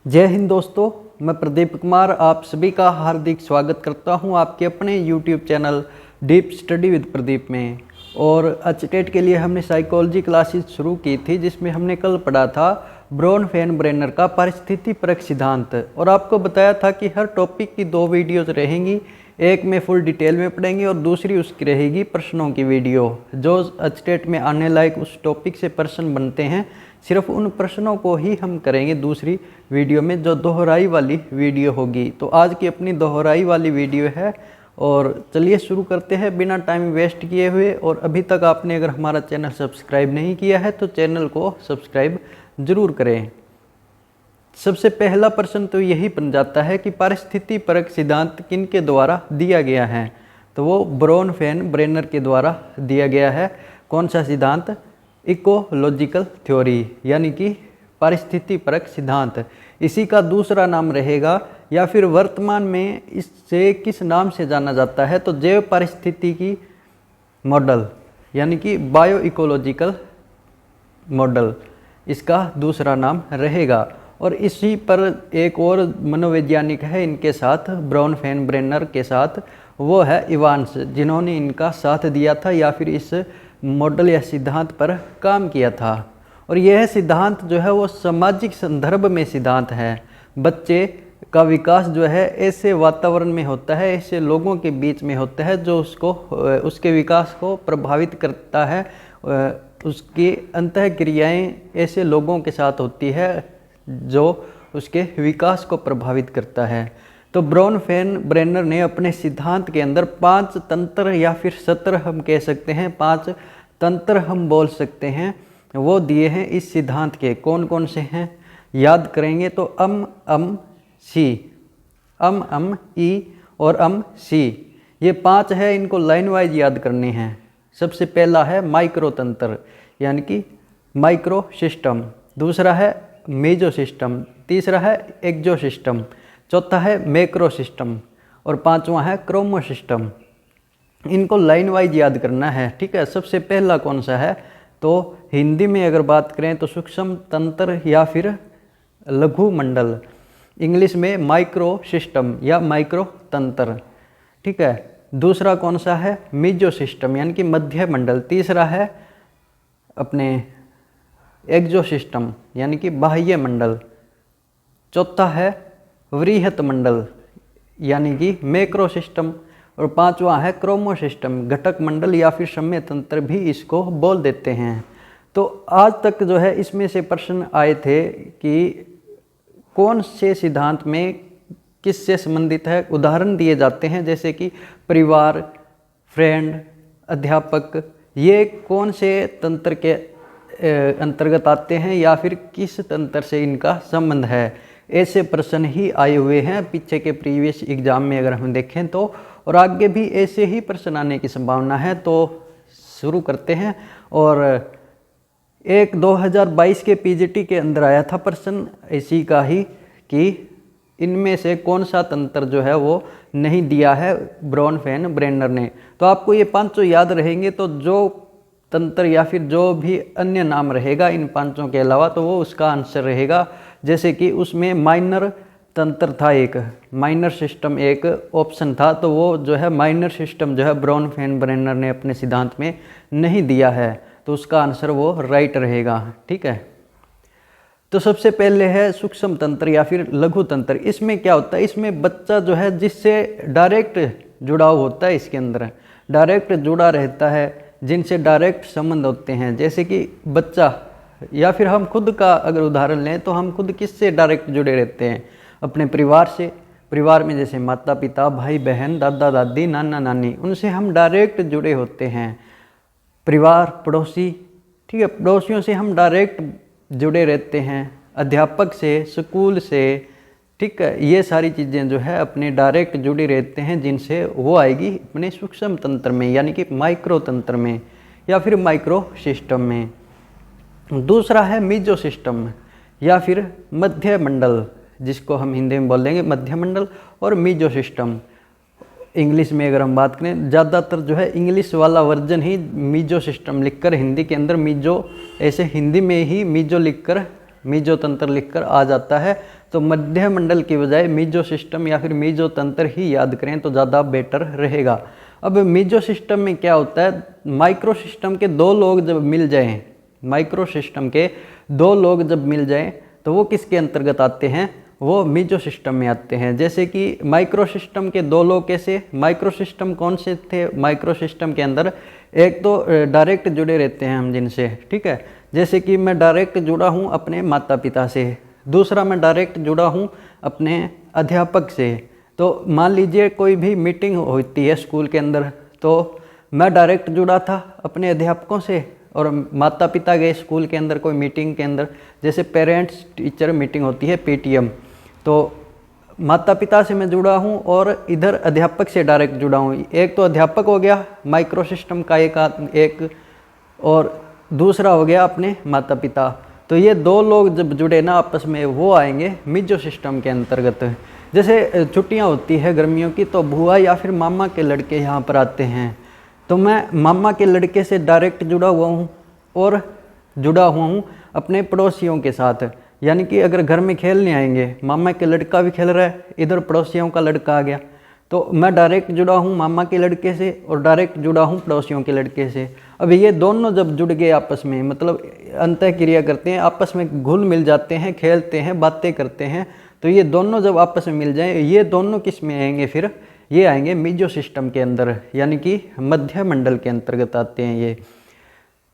जय हिंद दोस्तों, मैं प्रदीप कुमार आप सभी का हार्दिक स्वागत करता हूं आपके अपने YouTube channel deep study with Pradeep में। और एचटेट के लिए हमने साइकोलॉजी क्लासेस शुरू की थी, जिसमें हमने कल पढ़ा था ब्रोनफेन-ब्रेनर का परिस्थितिपरक सिद्धांत। और आपको बताया था कि हर टॉपिक की 2 वीडियोज़ रहेंगी, एक में फुल डिटेल में पढ़ेंगे और दूसरी उसकी रहेगी प्रश्नों की वीडियो। जो एचटेट में आने लायक उस टॉपिक से प्रश्न बनते हैं, सिर्फ उन प्रश्नों को ही हम करेंगे दूसरी वीडियो में, जो दोहराई वाली वीडियो होगी। तो आज की अपनी दोहराई वाली वीडियो है और चलिए शुरू करते हैं बिना टाइम वेस्ट किए हुए। और अभी तक आपने अगर हमारा चैनल सब्सक्राइब नहीं किया है तो चैनल को सब्सक्राइब ज़रूर करें। सबसे पहला प्रश्न तो यही बन जाता है कि परिस्थितिपरक सिद्धांत किनके द्वारा दिया गया है। तो वो ब्रोनफेन-ब्रेनर के द्वारा दिया गया है। कौन सा सिद्धांत? इकोलॉजिकल थ्योरी, यानी कि परिस्थितिपरक सिद्धांत। इसी का दूसरा नाम रहेगा, या फिर वर्तमान में इससे किस नाम से जाना जाता है, तो जैव पारिस्थितिकी मॉडल, यानी कि बायो इकोलॉजिकल मॉडल इसका दूसरा नाम रहेगा। और इसी पर एक और मनोवैज्ञानिक है इनके साथ, ब्रोनफेन-ब्रेनर के साथ, वो है इवांस, जिन्होंने इनका साथ दिया था या फिर इस मॉडल या सिद्धांत पर काम किया था। और यह सिद्धांत जो है वो सामाजिक संदर्भ में सिद्धांत है। बच्चे का विकास जो है ऐसे वातावरण में होता है, ऐसे लोगों के बीच में होता है जो उसके विकास को प्रभावित करता है। उसकी अंतःक्रियाएं ऐसे लोगों के साथ होती है जो उसके विकास को प्रभावित करता है। तो ब्रोनफेन-ब्रेनर ने अपने सिद्धांत के अंदर 5 तंत्र या फिर सत्र हम कह सकते हैं, 5 तंत्र हम बोल सकते हैं, वो दिए हैं इस सिद्धांत के। कौन कौन से हैं याद करेंगे तो सी, ई और सी, ये 5 है। इनको लाइन वाइज याद करने हैं। सबसे पहला है माइक्रो तंत्र, यानी कि माइक्रो सिस्टम। दूसरा है मेजो सिस्टम। तीसरा है एक्जो सिस्टम। चौथा है मैक्रो सिस्टम और पांचवा है क्रोमो सिस्टम। इनको लाइन वाइज याद करना है, ठीक है। सबसे पहला कौन सा है, तो हिंदी में अगर बात करें तो सूक्ष्म तंत्र या फिर लघु मंडल, इंग्लिश में माइक्रो सिस्टम या माइक्रो तंत्र, ठीक है। दूसरा कौन सा है, मेजो सिस्टम, यानी कि मध्य मंडल। तीसरा है अपने एक्जो सिस्टम, यानी कि बाह्य मंडल। चौथा है वृहत मंडल, यानी कि मैक्रो सिस्टम। और पांचवा है क्रोमो सिस्टम, घटक मंडल या फिर समय तंत्र भी इसको बोल देते हैं। तो आज तक जो है इसमें से प्रश्न आए थे कि कौन से सिद्धांत में किससे संबंधित है। उदाहरण दिए जाते हैं जैसे कि परिवार, फ्रेंड, अध्यापक, ये कौन से तंत्र के अंतर्गत आते हैं या फिर किस तंत्र से इनका संबंध है। ऐसे प्रश्न ही आए हुए हैं पीछे के प्रीवियस एग्जाम में अगर हम देखें तो, और आगे भी ऐसे ही प्रश्न आने की संभावना है। तो शुरू करते हैं। और एक 2022 के पीजीटी के अंदर आया था प्रश्न इसी का ही कि इनमें से कौन सा तंत्र जो है वो नहीं दिया है ब्रोनफेन-ब्रेनर ने। तो आपको ये 5 याद रहेंगे, तो जो तंत्र या फिर जो भी अन्य नाम रहेगा इन 5 के अलावा, तो वो उसका आंसर रहेगा। जैसे कि उसमें माइनर तंत्र था, एक माइनर सिस्टम एक ऑप्शन था, तो वो जो है माइनर सिस्टम जो है ब्रोनफेन-ब्रेनर ने अपने सिद्धांत में नहीं दिया है, तो उसका आंसर वो राइट रहेगा, ठीक है। तो सबसे पहले है सूक्ष्म तंत्र या फिर लघु तंत्र। इसमें क्या होता है, इसमें बच्चा जो है जिससे डायरेक्ट जुड़ाव होता है, इसके अंदर डायरेक्ट जुड़ा रहता है, जिनसे डायरेक्ट संबंध होते हैं। जैसे कि बच्चा या फिर हम खुद का अगर उदाहरण लें तो हम खुद किससे डायरेक्ट जुड़े रहते हैं, अपने परिवार से। परिवार में जैसे माता पिता, भाई बहन, दादा दादी, नाना नानी, उनसे हम डायरेक्ट जुड़े होते हैं। परिवार, पड़ोसी, ठीक है, पड़ोसियों से हम डायरेक्ट जुड़े रहते हैं। अध्यापक से, स्कूल से, ठीक है, ये सारी चीज़ें जो है अपने डायरेक्ट जुड़ी रहते हैं, जिनसे वो आएगी अपने सूक्ष्म तंत्र में, यानी कि माइक्रो तंत्र में या फिर माइक्रो सिस्टम में। दूसरा है मेजो सिस्टम या फिर मध्य मंडल, जिसको हम हिंदी में बोलेंगे मध्य मंडल और मेजो सिस्टम। इंग्लिश में अगर हम बात करें, ज़्यादातर जो है इंग्लिश वाला वर्जन ही मेजो सिस्टम लिखकर हिंदी के अंदर मेजो, ऐसे हिंदी में ही मेजो लिखकर मीजोतंत्र लिखकर आ जाता है, तो मध्य मंडल की बजाय मीजो सिस्टम या फिर मीजोतंत्र ही याद करें तो ज़्यादा बेटर रहेगा। अब मीजो सिस्टम में क्या होता है, माइक्रो सिस्टम के दो लोग जब मिल जाएं, माइक्रो सिस्टम के दो लोग जब मिल जाएं तो वो किसके अंतर्गत आते हैं, वो मीजो सिस्टम में आते हैं। जैसे कि माइक्रो सिस्टम के दो लोग कैसे, माइक्रो सिस्टम कौन से थे, माइक्रो सिस्टम के अंदर एक तो डायरेक्ट जुड़े रहते हैं हम जिनसे, ठीक है, जैसे कि मैं डायरेक्ट जुड़ा हूँ अपने माता पिता से, दूसरा मैं डायरेक्ट जुड़ा हूँ अपने अध्यापक से। तो मान लीजिए कोई भी मीटिंग होती है स्कूल के अंदर, तो मैं डायरेक्ट जुड़ा था अपने अध्यापकों से, और माता पिता गए स्कूल के अंदर कोई मीटिंग के अंदर, जैसे पेरेंट्स टीचर मीटिंग होती है पीटीएम, तो माता पिता से मैं जुड़ा हूँ और इधर अध्यापक से डायरेक्ट जुड़ा हूँ। एक तो अध्यापक हो गया माइक्रो सिस्टम का एक और दूसरा हो गया अपने माता पिता। तो ये दो लोग जब जुड़े ना आपस में, वो आएंगे मीजो सिस्टम के अंतर्गत। जैसे छुट्टियाँ होती है गर्मियों की, तो बुआ या फिर मामा के लड़के यहाँ पर आते हैं, तो मैं मामा के लड़के से डायरेक्ट जुड़ा हुआ हूँ और जुड़ा हुआ हूँ अपने पड़ोसियों के साथ। यानी कि अगर घर में खेलने आएंगे, मामा के लड़का भी खेल रहा है, इधर पड़ोसियों का लड़का आ गया, तो मैं डायरेक्ट जुड़ा हूँ मामा के लड़के से और डायरेक्ट जुड़ा हूँ पड़ोसियों के लड़के से। अब ये दोनों जब जुड़ गए आपस में, मतलब अंतः क्रिया करते हैं, आपस में घुल मिल जाते हैं, खेलते हैं, बातें करते हैं, तो ये दोनों जब आपस में मिल जाएं, ये दोनों किस में आएंगे फिर, ये आएंगे मीजो सिस्टम के अंदर, यानी कि मध्य मंडल के अंतर्गत आते हैं ये।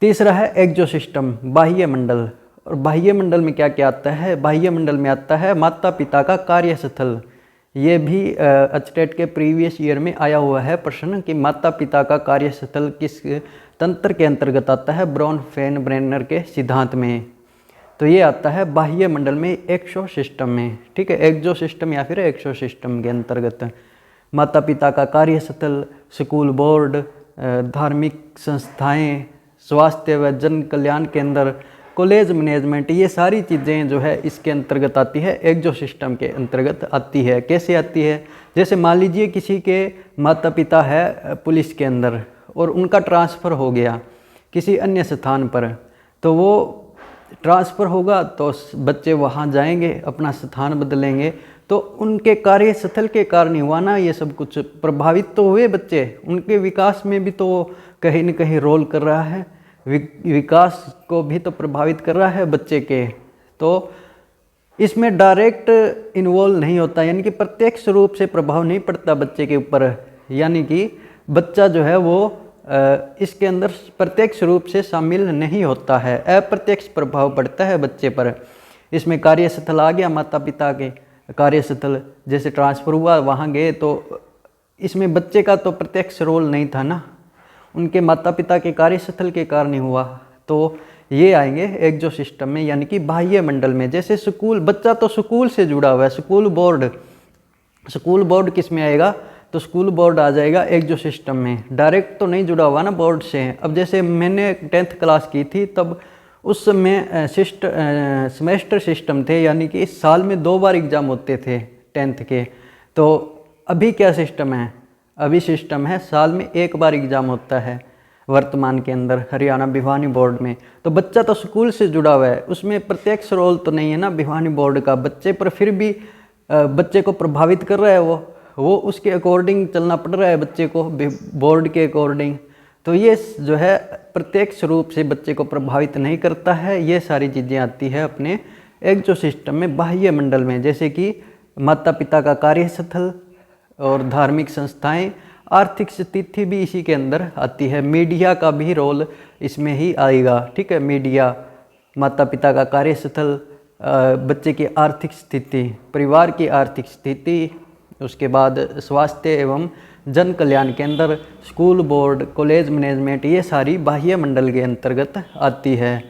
तीसरा है एक्सो सिस्टम, बाह्य मंडल। और बाह्य मंडल में क्या क्या आता है, बाह्य मंडल में आता है माता पिता का कार्यस्थल। ये भी एचटेट के प्रीवियस ईयर में आया हुआ है प्रश्न कि माता पिता का कार्यस्थल किस तंत्र के अंतर्गत आता है, ब्रॉन फेन ब्रेनर के सिद्धांत में। तो ये आता है बाह्य मंडल में एक्सो सिस्टम में, ठीक है, एक्सो सिस्टम या फिर एक्सो सिस्टम के अंतर्गत माता पिता का कार्यस्थल, स्कूल बोर्ड, धार्मिक संस्थाएं, स्वास्थ्य व जन कल्याण केंद्र, कॉलेज मैनेजमेंट, ये सारी चीज़ें जो है इसके अंतर्गत आती है, एक्सो सिस्टम के अंतर्गत आती है। कैसे आती है, जैसे मान लीजिए किसी के माता पिता है पुलिस के अंदर और उनका ट्रांसफ़र हो गया किसी अन्य स्थान पर, तो वो ट्रांसफ़र होगा तो बच्चे वहाँ जाएंगे, अपना स्थान बदलेंगे, तो उनके कार्यस्थल के कारण हुआ ना ये सब कुछ, प्रभावित तो हुए बच्चे, उनके विकास में भी तो कहीं न कहीं रोल कर रहा है, विकास को भी तो प्रभावित कर रहा है बच्चे के। तो इसमें डायरेक्ट इन्वॉल्व नहीं होता, यानी कि प्रत्यक्ष रूप से प्रभाव नहीं पड़ता बच्चे के ऊपर, यानी कि बच्चा जो है वो इसके अंदर प्रत्यक्ष रूप से शामिल नहीं होता है, अप्रत्यक्ष प्रभाव पड़ता है बच्चे पर। इसमें कार्यस्थल आ गया, माता पिता के कार्यस्थल, जैसे ट्रांसफ़र हुआ वहाँ गए, तो इसमें बच्चे का तो प्रत्यक्ष रोल नहीं था ना, उनके माता पिता के कार्यस्थल के कारण हुआ। तो ये आएंगे एक्सो सिस्टम में, यानी कि बाह्य मंडल में। जैसे स्कूल, बच्चा तो स्कूल से जुड़ा हुआ है, स्कूल बोर्ड, स्कूल बोर्ड किस में आएगा, तो स्कूल बोर्ड आ जाएगा एक्सो सिस्टम में, डायरेक्ट तो नहीं जुड़ा हुआ ना बोर्ड से। अब जैसे मैंने 10th क्लास की थी, तब उस समय सेमेस्टर सिस्टम थे, यानी कि इस साल में 2 बार एग्ज़ाम होते थे 10th के। तो अभी क्या सिस्टम है, अभी सिस्टम है साल में 1 बार एग्ज़ाम होता है वर्तमान के अंदर हरियाणा भिवानी बोर्ड में। तो बच्चा तो स्कूल से जुड़ा हुआ है, उसमें प्रत्यक्ष रोल तो नहीं है ना भिवानी बोर्ड का बच्चे पर, फिर भी बच्चे को प्रभावित कर रहा है वो उसके अकॉर्डिंग चलना पड़ रहा है बच्चे को, बोर्ड के अकॉर्डिंग। तो ये जो है प्रत्यक्ष रूप से बच्चे को प्रभावित नहीं करता है। ये सारी चीज़ें आती है अपने एक्सो सिस्टम में, बाह्य मंडल में, जैसे कि माता पिता का कार्यस्थल और धार्मिक संस्थाएं, आर्थिक स्थिति भी इसी के अंदर आती है। मीडिया का भी रोल इसमें ही आएगा, ठीक है, मीडिया, माता पिता का कार्यस्थल, बच्चे की आर्थिक स्थिति, परिवार की आर्थिक स्थिति, उसके बाद स्वास्थ्य एवं जन कल्याण केंद्र, स्कूल बोर्ड, कॉलेज मैनेजमेंट, ये सारी बाह्य मंडल के अंतर्गत आती है।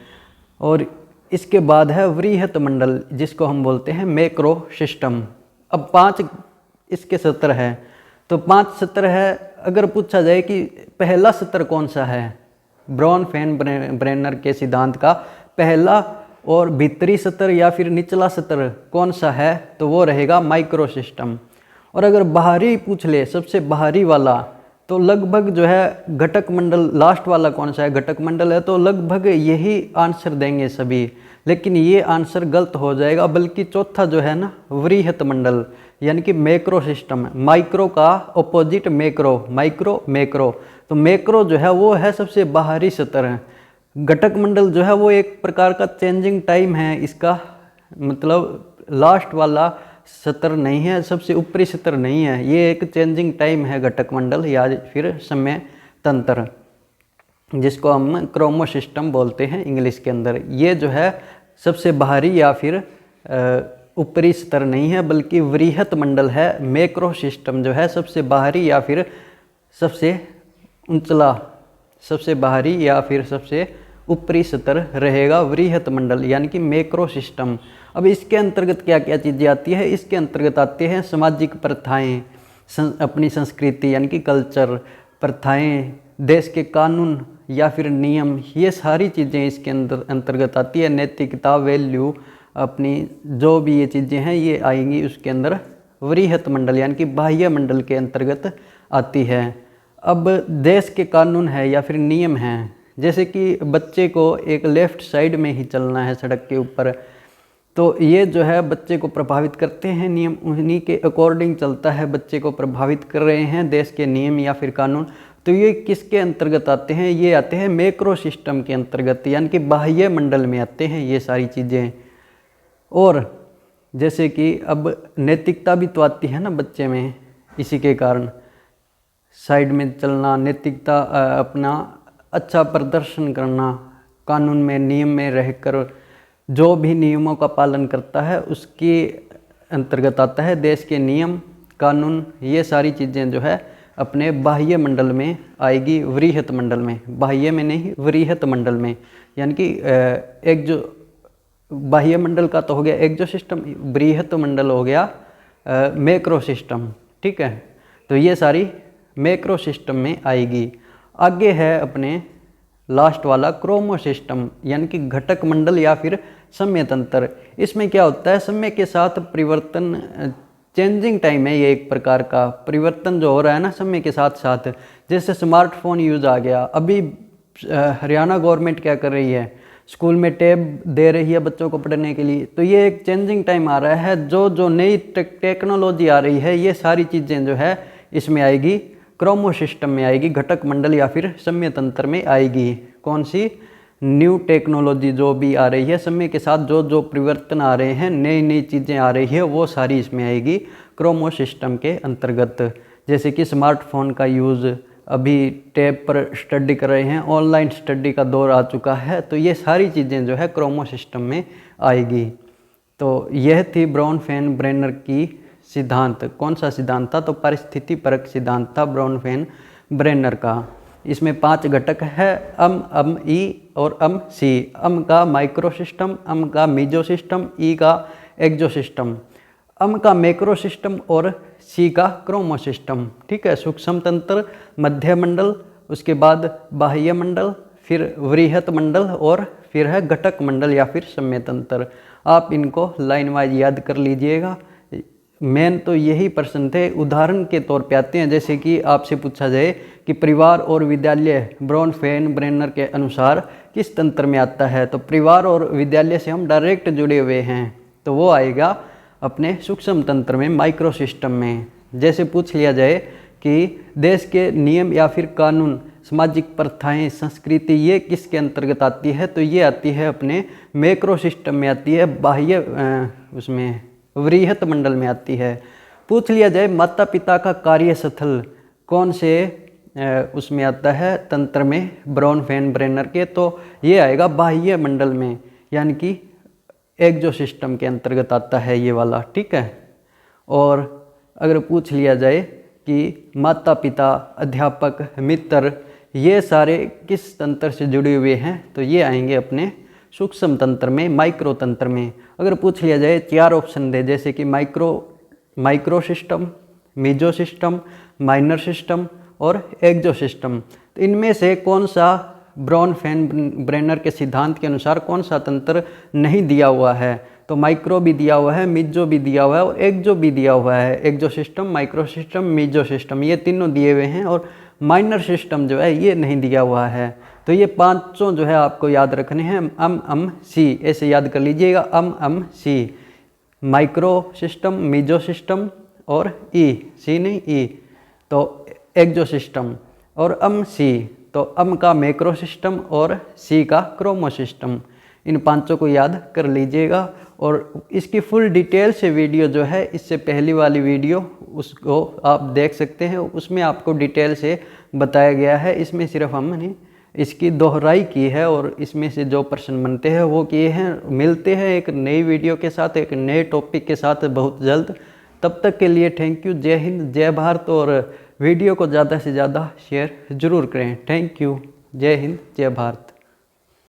और इसके बाद है वृहत मंडल, जिसको हम बोलते हैं मैक्रो सिस्टम। अब 5 इसके सत्र है, तो 5 सत्र है। अगर पूछा जाए कि पहला सत्र कौन सा है, ब्रॉन फेन ब्रेनर के सिद्धांत का पहला और भीतरी सत्र या फिर निचला सत्र कौन सा है, तो वो रहेगा माइक्रो सिस्टम। और अगर बाहरी पूछ ले, सबसे बाहरी वाला, तो लगभग जो है घटक मंडल, लास्ट वाला कौन सा है, घटक मंडल है, तो लगभग यही आंसर देंगे सभी। लेकिन ये आंसर गलत हो जाएगा, बल्कि चौथा जो है ना वृहत मंडल यानी कि मैक्रो सिस्टम। माइक्रो का ऑपोजिट मैक्रो, माइक्रो मैक्रो। तो मैक्रो जो है वो है सबसे बाहरी सतह। घटक मंडल जो है वो एक प्रकार का चेंजिंग टाइम है, इसका मतलब लास्ट वाला सतर नहीं है, सबसे ऊपरी सतर नहीं है, ये एक चेंजिंग टाइम है घटक मंडल या फिर समय तंत्र, जिसको हम क्रोमो सिस्टम बोलते हैं इंग्लिश के अंदर। ये जो है सबसे बाहरी या फिर ऊपरी स्तर नहीं है, बल्कि वृहत मंडल है। मैक्रो सिस्टम जो है सबसे बाहरी या फिर सबसे उंचला, सबसे बाहरी या फिर सबसे ऊपरी स्तर रहेगा वृहत मंडल यानी कि मैक्रो सिस्टम। अब इसके अंतर्गत क्या क्या चीज़ें आती है? इसके अंतर्गत आती हैं सामाजिक प्रथाएं, अपनी संस्कृति यानी कि कल्चर, प्रथाएं, देश के कानून या फिर नियम, ये सारी चीज़ें इसके अंतर्गत आती है। नैतिकता, वैल्यू, अपनी जो भी ये चीज़ें हैं ये आएंगी उसके अंदर वृहत मंडल यानी कि बाह्य मंडल के अंतर्गत आती है। अब देश के कानून है या फिर नियम हैं, जैसे कि बच्चे को एक लेफ़्ट साइड में ही चलना है सड़क के ऊपर, तो ये जो है बच्चे को प्रभावित करते हैं नियम, उन्हीं के अकॉर्डिंग चलता है, बच्चे को प्रभावित कर रहे हैं देश के नियम या फिर कानून। तो ये किसके अंतर्गत आते हैं? ये आते हैं मैक्रो सिस्टम के अंतर्गत यानी कि बाह्य मंडल में आते हैं ये सारी चीज़ें। और जैसे कि अब नैतिकता भी तो आती है ना बच्चे में, इसी के कारण साइड में चलना, नैतिकता, अपना अच्छा प्रदर्शन करना, कानून में नियम में रहकर जो भी नियमों का पालन करता है उसके अंतर्गत आता है। देश के नियम, कानून, ये सारी चीज़ें जो है अपने बाह्य मंडल में आएगी, वृहत मंडल में, बाह्य में नहीं वृहत मंडल में। यानी कि एक जो बाह्य मंडल का तो हो गया एक जो सिस्टम, वृहत मंडल हो गया मैक्रो सिस्टम, ठीक है। तो ये सारी मैक्रो सिस्टम में आएगी। आगे है अपने लास्ट वाला क्रोमो सिस्टम यानी कि घटक मंडल या फिर समय तंत्र। इसमें क्या होता है? समय के साथ परिवर्तन, चेंजिंग टाइम है ये, एक प्रकार का परिवर्तन जो हो रहा है ना समय के साथ साथ। जैसे स्मार्टफोन यूज़ आ गया, अभी हरियाणा गवर्नमेंट क्या कर रही है, स्कूल में टैब दे रही है बच्चों को पढ़ने के लिए, तो ये एक चेंजिंग टाइम आ रहा है। जो नई टेक्नोलॉजी आ रही है ये सारी चीज़ें जो है इसमें आएगी, क्रोमो सिस्टम में आएगी, घटक मंडल या फिर समय तंत्र में आएगी। कौन सी न्यू टेक्नोलॉजी जो भी आ रही है, समय के साथ जो परिवर्तन आ रहे हैं, नई नई चीज़ें आ रही है, वो सारी इसमें आएगी क्रोमो सिस्टम के अंतर्गत। जैसे कि स्मार्टफोन का यूज़, अभी टैब पर स्टडी कर रहे हैं, ऑनलाइन स्टडी का दौर आ चुका है, तो ये सारी चीज़ें जो है क्रोमो सिस्टम में आएगी। तो यह थी ब्राउन फैन ब्रेनर की सिद्धांत। कौन सा सिद्धांत था? तो परिस्थिति परक सिद्धांत था ब्राउन फैन ब्रेनर का। इसमें 5 घटक है, अम, ई और सी। अम का माइक्रो सिस्टम, अम का मीजो सिस्टम, ई का एक्जो सिस्टम, अम का मैक्रो सिस्टम और सी का क्रोमो सिस्टम, ठीक है। सूक्ष्म तंत्र, मध्य मंडल, उसके बाद बाह्य मंडल, फिर वृहत मंडल और फिर है घटक मंडल या फिर समय तंत्र। आप इनको लाइन वाइज याद कर लीजिएगा। मेन तो यही प्रश्न थे, उदाहरण के तौर पे आते हैं। जैसे कि आपसे पूछा जाए कि परिवार और विद्यालय ब्राउन फैन ब्रेनर के अनुसार किस तंत्र में आता है, तो परिवार और विद्यालय से हम डायरेक्ट जुड़े हुए हैं, तो वो आएगा अपने सूक्ष्म तंत्र में, माइक्रो सिस्टम में। जैसे पूछ लिया जाए कि देश के नियम या फिर कानून, सामाजिक प्रथाएं, संस्कृति, ये किसके अंतर्गत आती है, तो ये आती है अपने मैक्रो सिस्टम में आती है, बाह्य उसमें वृहत मंडल में आती है। पूछ लिया जाए माता पिता का कार्यस्थल कौन से उसमें आता है तंत्र में, ब्राउन फैन ब्रेनर के, तो ये आएगा बाह्य मंडल में, यानी कि एक्जो सिस्टम के अंतर्गत आता है ये वाला, ठीक है। और अगर पूछ लिया जाए कि माता पिता, अध्यापक, मित्र, ये सारे किस तंत्र से जुड़े हुए हैं, तो ये आएंगे अपने सूक्ष्म तंत्र में, माइक्रो तंत्र में। अगर पूछ लिया जाए 4 ऑप्शन दे, जैसे कि micro system, meso system, minor system और एक्जो सिस्टम, तो इनमें से कौन सा ब्राउन फैन ब्रेनर के सिद्धांत के अनुसार कौन सा तंत्र नहीं दिया हुआ है, तो माइक्रो भी दिया हुआ है, मीजो भी दिया हुआ है और एक्जो भी दिया हुआ है। Exo system, micro system, meso system, ये तीनों दिए हुए हैं और माइनर सिस्टम जो है ये नहीं दिया हुआ है। तो ये पांचों जो है आपको याद रखने हैं। अम सी ऐसे याद कर लीजिएगा, अम सी। माइक्रो सिस्टम, मीजो सिस्टम और ई, सी नहीं ई, तो एक्जो सिस्टम। और अम सी, तो अम का मैक्रो सिस्टम और सी का क्रोमो सिस्टम। इन पांचों को याद कर लीजिएगा। और इसकी फुल डिटेल से वीडियो जो है, इससे पहली वाली वीडियो उसको आप देख सकते हैं, उसमें आपको डिटेल से बताया गया है। इसमें सिर्फ हमने इसकी दोहराई की है और इसमें से जो प्रश्न बनते हैं वो किए हैं। मिलते हैं एक नई वीडियो के साथ, एक नए टॉपिक के साथ बहुत जल्द। तब तक के लिए थैंक यू। जय हिंद, जय भारत। और वीडियो को ज़्यादा से ज़्यादा शेयर ज़रूर करें। Thank you. जय हिंद, जय भारत।